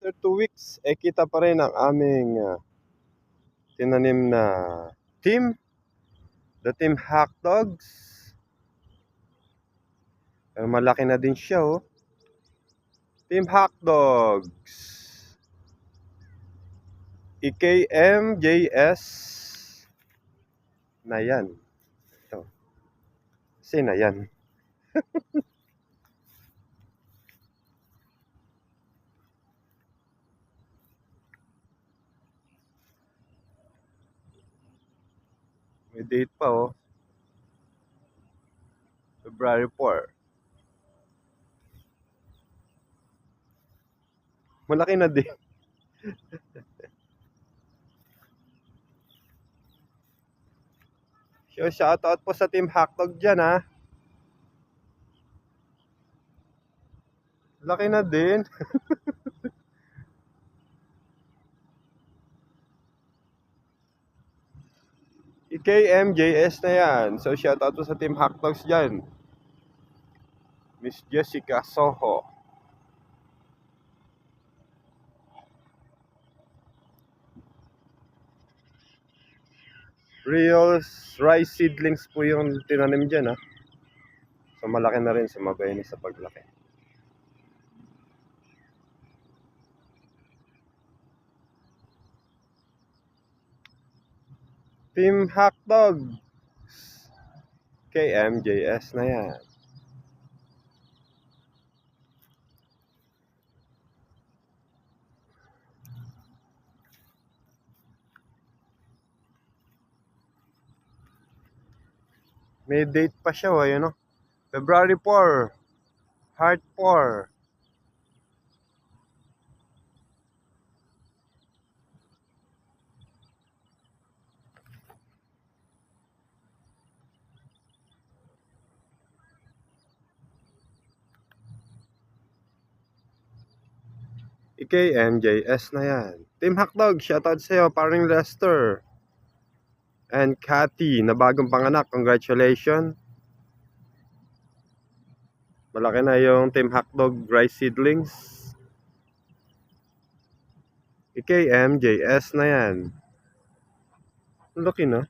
after 2 weeks, kita pa rin ang aming tinanim na team. The Team Hot Dogs. Pero malaki na din siya, oh. Team Hot Dogs. EKMJS na yan. Ito. Kasi na yan. May date pa, oh. February 4. Malaki na din. So, shoutout po sa Team Hotdog dyan, ha. Laki na din. EKMJS na yan. So, shoutout po sa Team Hotdogs dyan. Miss Jessica Soho. Real rice seedlings po yung tinanim dyan, ha. So, malaki na rin. Sumabay na sa paglaki. Team Hotdog. KMJS na yan. May date pa siya, ayun, no? February 4. Heart 4. EKMJS na yan. Team Hotdog, shoutout sa'yo, paring Lester. And Cathy, na bagong panganak. Congratulations. Malaki na yung Team Hotdog rice seedlings. EKMJS na yan. Laki na.